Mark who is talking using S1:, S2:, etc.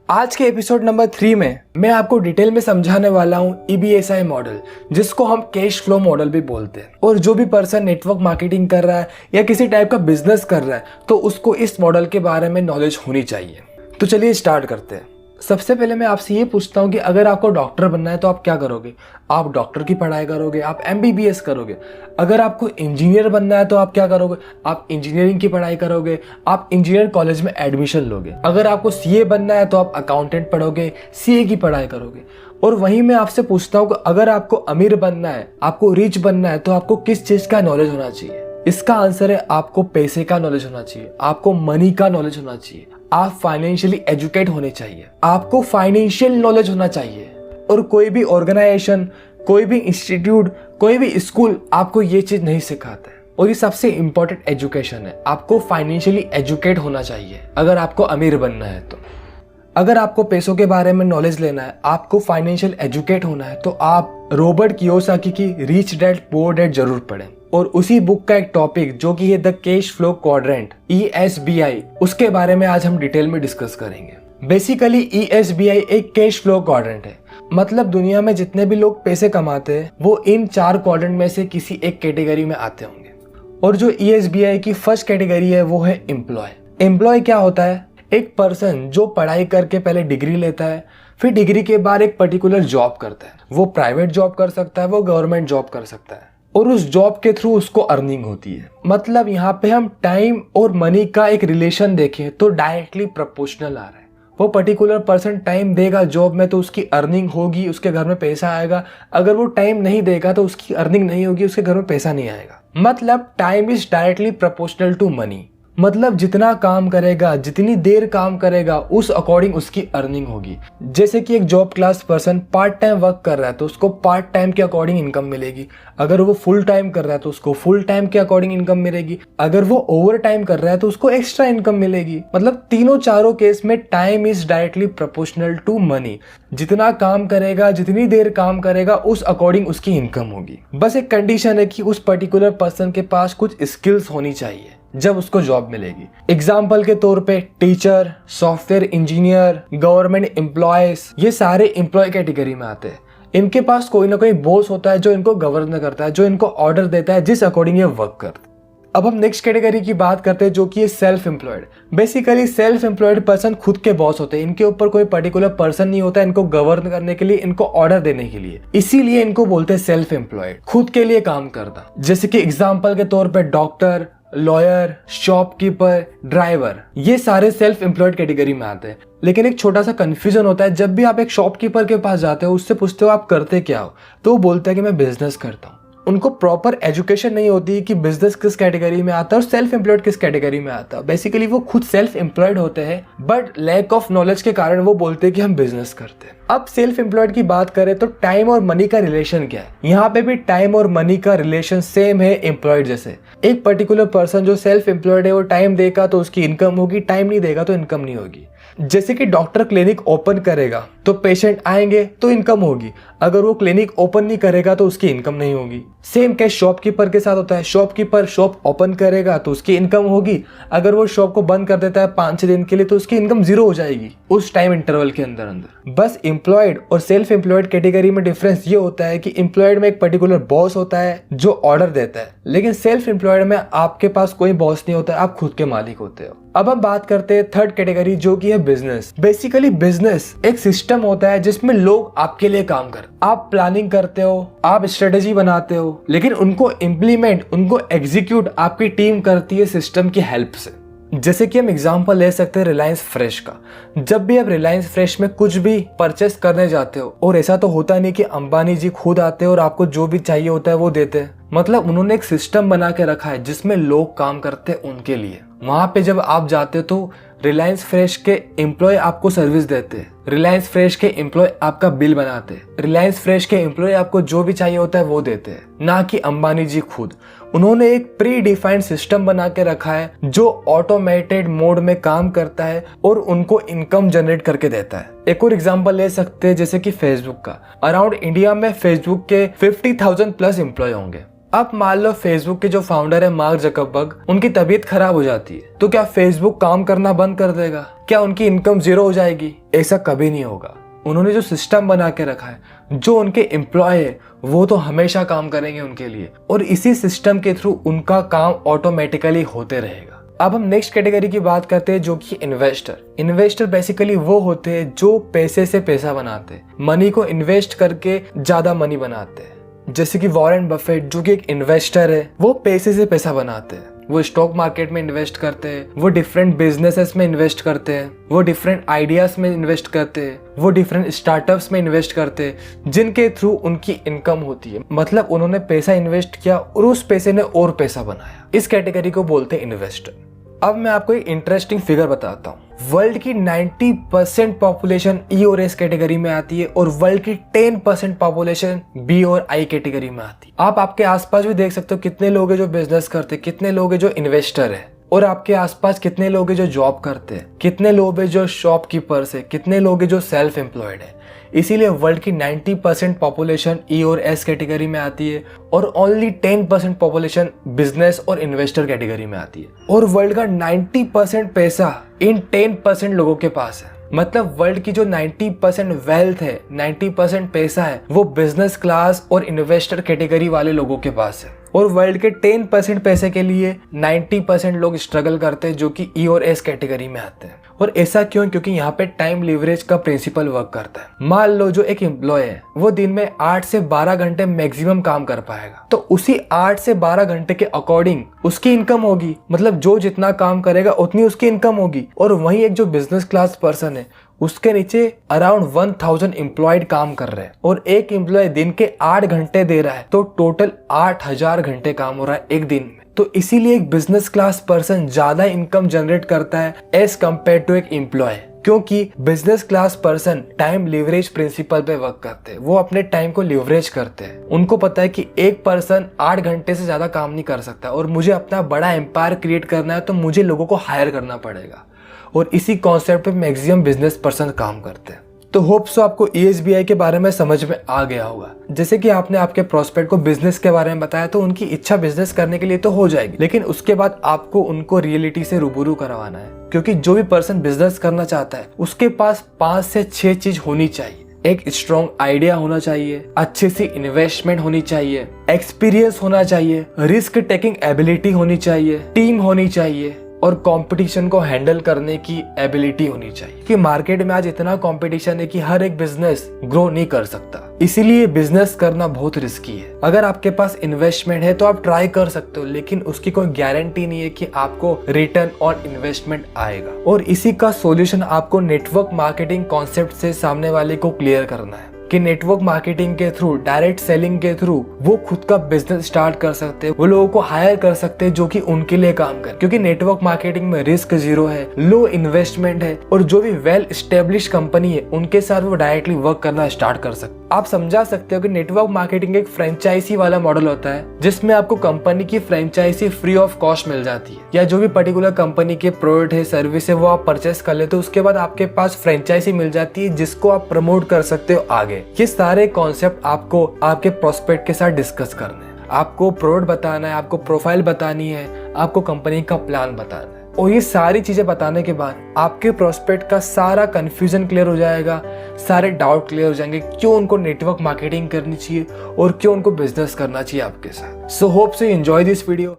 S1: आज के episode number 3 में मैं आपको डिटेल में समझाने वाला हूँ EBSI मॉडल, जिसको हम कैश फ्लो मॉडल भी बोलते हैं। और जो भी पर्सन नेटवर्क मार्केटिंग कर रहा है या किसी टाइप का बिजनेस कर रहा है तो उसको इस मॉडल के बारे में नॉलेज होनी चाहिए। तो चलिए स्टार्ट करते हैं। सबसे पहले मैं आपसे ये पूछता हूँ कि अगर आपको डॉक्टर बनना है तो आप क्या करोगे? आप डॉक्टर की पढ़ाई करोगे, आप MBBS करोगे। अगर आपको इंजीनियर बनना है तो आप क्या करोगे? आप इंजीनियरिंग की पढ़ाई करोगे, आप इंजीनियर कॉलेज में एडमिशन लोगे। अगर आपको CA बनना है तो आप अकाउंटेंट पढ़ोगे, CA की पढ़ाई करोगे। और वहीं मैं आपसे पूछता हूँ कि अगर आपको अमीर बनना है, आपको रिच बनना है तो आपको किस चीज का नॉलेज होना चाहिए? इसका आंसर है आपको पैसे का नॉलेज होना चाहिए, आपको मनी का नॉलेज होना चाहिए, आप फाइनेंशियली एजुकेट होने चाहिए, आपको फाइनेंशियल नॉलेज होना चाहिए। और कोई भी ऑर्गेनाइजेशन, कोई भी इंस्टीट्यूट, कोई भी स्कूल आपको ये चीज नहीं सिखाता है। और ये सबसे इंपॉर्टेंट एजुकेशन है। आपको फाइनेंशियली एजुकेट होना चाहिए अगर आपको अमीर बनना है तो। अगर आपको पैसों के बारे में नॉलेज लेना है, आपको फाइनेंशियल एजुकेट होना है तो आप रॉबर्ट कियोसाकी की रिच डैड पुअर डैड जरूर पढ़ें। और उसी बुक का एक टॉपिक जो कि है the cash flow quadrant ESBI, उसके बारे में आज हम डिटेल में डिस्कस करेंगे। बेसिकली ESBI एक कैश फ्लो क्वाड्रेंट है। मतलब दुनिया में जितने भी लोग पैसे कमाते हैं वो इन 4 क्वाड्रेंट में से किसी एक कैटेगरी में आते होंगे। और जो ESBI की फर्स्ट कैटेगरी है वो है एम्प्लॉय। एम्प्लॉय क्या होता है? एक पर्सन जो पढ़ाई करके पहले डिग्री लेता है, फिर डिग्री के बाद एक पर्टिकुलर जॉब करता है। वो प्राइवेट जॉब कर सकता है, वो गवर्नमेंट जॉब कर सकता है, और उस जॉब के थ्रू उसको अर्निंग होती है। मतलब यहाँ पे हम टाइम और मनी का एक रिलेशन देखें तो डायरेक्टली प्रोपोर्शनल आ रहा है। वो पर्टिकुलर पर्सन टाइम देगा जॉब में तो उसकी अर्निंग होगी, उसके घर में पैसा आएगा। अगर वो टाइम नहीं देगा तो उसकी अर्निंग नहीं होगी, उसके घर में पैसा नहीं आएगा। मतलब time is directly proportional to money. मतलब जितना काम करेगा, जितनी देर काम करेगा, उस अकॉर्डिंग उसकी अर्निंग होगी। जैसे कि एक job class person part time work कर रहा है तो उसको पार्ट टाइम के अकॉर्डिंग इनकम मिलेगी। अगर वो फुल टाइम कर रहा है तो उसको फुल टाइम के अकॉर्डिंग इनकम मिलेगी। अगर वो ओवर टाइम कर रहा है तो उसको एक्स्ट्रा इनकम मिलेगी। मतलब तीनों चारों केस में time is directly proportional to money. जितना काम करेगा, जितनी देर काम करेगा, उस अकॉर्डिंग उसकी इनकम होगी। बस एक कंडीशन है कि उस पर्टिकुलर पर्सन के पास कुछ स्किल्स होनी चाहिए जब उसको जॉब मिलेगी। एग्जाम्पल के तौर पे teacher, software engineer, government employees, ये सारे एम्प्लॉय कैटेगरी में आते हैं। इनके पास कोई ना कोई बॉस होता है जो इनको गवर्न करता है, जो इनको ऑर्डर देता है, जिस अकॉर्डिंग ये वर्क करते हैं। अब हम नेक्स्ट कैटेगरी की बात करते हैं जो कि है self employed. Basically self employed person खुद के बॉस होते हैं। इनके ऊपर कोई पर्टिकुलर पर्सन नहीं होता इनको गवर्न करने के लिए, इनको ऑर्डर देने के लिए। इसीलिए इनको बोलते हैं सेल्फ एम्प्लॉयड, खुद के लिए काम करता। जैसे कि एग्जाम्पल के तौर पर डॉक्टर, लॉयर, शॉपकीपर, ड्राइवर, ये सारे सेल्फ एम्प्लॉयड कैटेगरी में आते हैं। लेकिन एक छोटा सा कंफ्यूजन होता है। जब भी आप एक शॉपकीपर के पास जाते हो, उससे पूछते हो आप करते क्या हो, तो वो बोलता है कि मैं बिजनेस करता हूँ। उनको प्रॉपर एजुकेशन नहीं होती कि बिजनेस किस कैटेगरी में आता है और सेल्फ एम्प्लॉयड किस कैटेगरी में आता है। बेसिकली वो खुद सेल्फ एम्प्लॉयड होते हैं, बट लैक ऑफ नॉलेज के कारण वो बोलते हैं कि हम बिजनेस करते हैं। अब सेल्फ एम्प्लॉयड की बात करें तो टाइम और मनी का रिलेशन क्या है? यहाँ पे भी टाइम और मनी का रिलेशन सेम है एम्प्लॉयड जैसे। एक पर्टिकुलर पर्सन जो सेल्फ एम्प्लॉयड है वो टाइम देगा तो उसकी इनकम होगी, टाइम नहीं देगा तो इनकम नहीं होगी। जैसे कि डॉक्टर क्लिनिक ओपन करेगा तो पेशेंट आएंगे तो इनकम होगी। अगर वो क्लिनिक ओपन नहीं करेगा तो उसकी इनकम नहीं होगी। सेम केस शॉपकीपर के साथ होता है। शॉपकीपर शॉप ओपन करेगा तो उसकी इनकम होगी। अगर वो शॉप को बंद कर देता है 5-6 दिन के लिए तो उसकी इनकम 0 हो जाएगी उस टाइम इंटरवल के अंदर। बस एम्प्लॉयड और सेल्फ एम्प्लॉयड कैटेगरी में डिफरेंस ये होता है कि एम्प्लॉयड में एक पर्टिकुलर बॉस होता है जो ऑर्डर देता है, लेकिन सेल्फ एम्प्लॉयड में आपके पास कोई बॉस नहीं होता है, आप खुद के मालिक होते हो। अब हम बात करते हैं थर्ड कैटेगरी जो कि है बिजनेस। बेसिकली बिजनेस एक सिस्टम होता है जिसमें लोग आपके लिए काम कर, आप प्लानिंग करते हो, आप स्ट्रेटेजी बनाते हो, लेकिन उनको इम्प्लीमेंट, उनको एग्जीक्यूट आपकी टीम करती है सिस्टम की हेल्प से। जैसे कि हम एग्जांपल ले सकते हैं रिलायंस फ्रेश का। जब भी आप रिलायंस फ्रेश में कुछ भी परचेस करने जाते हो, और ऐसा तो होता नहीं कि अंबानी जी खुद आते हैं और आपको जो भी चाहिए होता है वो देते हैं। मतलब उन्होंने एक सिस्टम बना के रखा है जिसमें लोग काम करते हैं उनके लिए। वहां पे जब आप जाते हो तो रिलायंस फ्रेश के एम्प्लॉय आपको सर्विस देते हैं, रिलायंस फ्रेश के एम्प्लॉय आपका बिल बनाते हैं, रिलायंस फ्रेश के एम्प्लॉय आपको जो भी चाहिए होता है वो देते हैं, ना कि अंबानी जी खुद। उन्होंने एक प्री डिफाइंड सिस्टम बना के रखा है जो ऑटोमेटेड मोड में काम करता है और उनको इनकम जनरेट करके देता है। एक और एग्जांपल ले सकते हैं जैसे कि फेसबुक का। अराउंड इंडिया में फेसबुक के 50,000 प्लस एम्प्लॉय होंगे। अब मान लो फेसबुक के जो फाउंडर है मार्क जकरबर्ग, उनकी तबीयत खराब हो जाती है तो क्या फेसबुक काम करना बंद कर देगा? क्या उनकी इनकम जीरो हो जाएगी? ऐसा कभी नहीं होगा। उन्होंने जो सिस्टम बना के रखा है, जो उनके एम्प्लॉय है वो तो हमेशा काम करेंगे उनके लिए, और इसी सिस्टम के थ्रू उनका काम ऑटोमेटिकली होते रहेगा। अब हम नेक्स्ट कैटेगरी की बात करते हैं, जो कि इन्वेस्टर। इन्वेस्टर बेसिकली वो होते हैं जो पैसे से पैसा बनाते हैं, मनी को इन्वेस्ट करके ज्यादा मनी बनाते हैं। जैसे कि वॉरेन बफेट जो कि एक इन्वेस्टर है, वो पैसे से पैसा बनाते हैं। वो स्टॉक मार्केट में इन्वेस्ट करते हैं, वो डिफरेंट बिजनेसेस में इन्वेस्ट करते हैं, वो डिफरेंट आइडियाज में इन्वेस्ट करते हैं, वो डिफरेंट स्टार्टअप्स में इन्वेस्ट करते हैं, जिनके थ्रू उनकी इनकम होती है। मतलब उन्होंने पैसा इन्वेस्ट किया और उस पैसे ने और पैसा बनाया। इस कैटेगरी को बोलते हैं इन्वेस्टर। अब मैं आपको एक इंटरेस्टिंग फिगर बताता हूँ। वर्ल्ड की 90% पॉपुलेशन ई और एस कैटेगरी में आती है और वर्ल्ड की 10% पॉपुलेशन बी और आई कैटेगरी में आती है। आप आपके आसपास भी देख सकते हो कितने लोग हैं जो बिजनेस करते हैं, कितने लोग हैं जो इन्वेस्टर है, और आपके आसपास कितने लोग हैं जो जॉब करते हैं, कितने लोग हैं जो शॉपकीपर्स है, कितने लोग हैं जो सेल्फ एम्प्लॉयड है। इसीलिए वर्ल्ड की 90% पॉपुलेशन ई और एस कैटेगरी में आती है और ओनली 10% पॉपुलेशन बिजनेस और इन्वेस्टर कैटेगरी में आती है। और वर्ल्ड का 90% पैसा इन 10% लोगों के पास है। मतलब वर्ल्ड की जो 90% वेल्थ है, 90% पैसा है, वो बिजनेस क्लास और इन्वेस्टर कैटेगरी वाले लोगों के पास है। और वर्ल्ड के 10% पैसे के लिए 90% लोग स्ट्रगल करते हैं, जो कि ई और एस कैटेगरी में आते हैं। और ऐसा क्यों? क्योंकि यहाँ पे टाइम लिवरेज का प्रिंसिपल वर्क करता है। मान लो जो एक एम्प्लॉय है वो दिन में 8 से 12 घंटे मैक्सिमम काम कर पाएगा, तो उसी 8 से 12 घंटे के अकॉर्डिंग उसकी इनकम होगी। मतलब जो जितना काम करेगा उतनी उसकी इनकम होगी। और वहीं एक जो बिजनेस क्लास पर्सन है, उसके नीचे अराउंड 1000 एम्प्लॉयड काम कर रहे हैं और एक एम्प्लॉय दिन के 8 घंटे दे रहा है, तो टोटल 8000 घंटे काम हो रहा है एक दिन में। तो इसीलिए एक बिजनेस क्लास पर्सन ज्यादा इनकम जनरेट करता है एज कम्पेयर टू एक एम्प्लॉय, क्योंकि business class person time leverage principle पे वर्क करते हैं। वो अपने टाइम को लिवरेज करते हैं। उनको पता है कि एक पर्सन 8 घंटे से ज्यादा काम नहीं कर सकता और मुझे अपना बड़ा एम्पायर क्रिएट करना है, तो मुझे लोगों को हायर करना पड़ेगा। और इसी कॉन्सेप्ट पे मैक्सिमम बिजनेस पर्सन काम करते हैं। तो होप सो आपको ESBI के बारे में समझ में आ गया होगा। जैसे कि आपने आपके प्रोस्पेक्ट को बिजनेस के बारे में बताया, तो उनकी इच्छा बिजनेस करने के लिए तो हो जाएगी, लेकिन उसके बाद आपको उनको रियलिटी से रूबरू करवाना है। क्योंकि जो भी पर्सन बिजनेस करना चाहता है उसके पास 5 से 6 चीज होनी चाहिए। एक स्ट्रॉन्ग आइडिया होना चाहिए, अच्छी सी इन्वेस्टमेंट होनी चाहिए, एक्सपीरियंस होना चाहिए, रिस्क टेकिंग एबिलिटी होनी चाहिए, टीम होनी चाहिए और कंपटीशन को हैंडल करने की एबिलिटी होनी चाहिए। कि मार्केट में आज इतना कंपटीशन है कि हर एक बिजनेस ग्रो नहीं कर सकता, इसीलिए बिजनेस करना बहुत रिस्की है। अगर आपके पास इन्वेस्टमेंट है तो आप ट्राई कर सकते हो, लेकिन उसकी कोई गारंटी नहीं है कि आपको रिटर्न ऑन इन्वेस्टमेंट आएगा। और इसी का सॉल्यूशन आपको नेटवर्क मार्केटिंग कॉन्सेप्ट से सामने वाले को क्लियर करना है कि नेटवर्क मार्केटिंग के थ्रू, डायरेक्ट सेलिंग के थ्रू वो खुद का बिजनेस स्टार्ट कर सकते हैं। वो लोगों को हायर कर सकते हैं जो कि उनके लिए काम करे, क्योंकि नेटवर्क मार्केटिंग में रिस्क जीरो है, लो इन्वेस्टमेंट है और जो भी वेल एस्टेब्लिश कंपनी है उनके साथ वो डायरेक्टली वर्क करना स्टार्ट कर सकते। आप समझा सकते हो कि नेटवर्क मार्केटिंग एक फ्रेंचाइजी वाला मॉडल होता है, जिसमें आपको कंपनी की फ्रेंचाइजी फ्री ऑफ कॉस्ट मिल जाती है, या जो भी पर्टिकुलर कंपनी के प्रोडक्ट है, सर्विस है, वो आप परचेस कर लेते हो। उसके बाद आपके पास फ्रेंचाइजी मिल जाती है जिसको आप प्रमोट कर सकते हो आगे। ये सारे कॉन्सेप्ट आपको आपके प्रोस्पेक्ट के साथ डिस्कस करने हैं। आपको प्रोडक्ट बताना है, आपको प्रोफाइल बतानी है, आपको कंपनी का प्लान बताना है। और ये सारी चीजें बताने के बाद आपके प्रोस्पेक्ट का सारा कंफ्यूजन क्लियर हो जाएगा, सारे डाउट क्लियर हो जाएंगे, क्यों उनको नेटवर्क मार्केटिंग करनी चाहिए और क्यों उनको बिजनेस करना चाहिए आपके साथ। So hope so enjoy this video.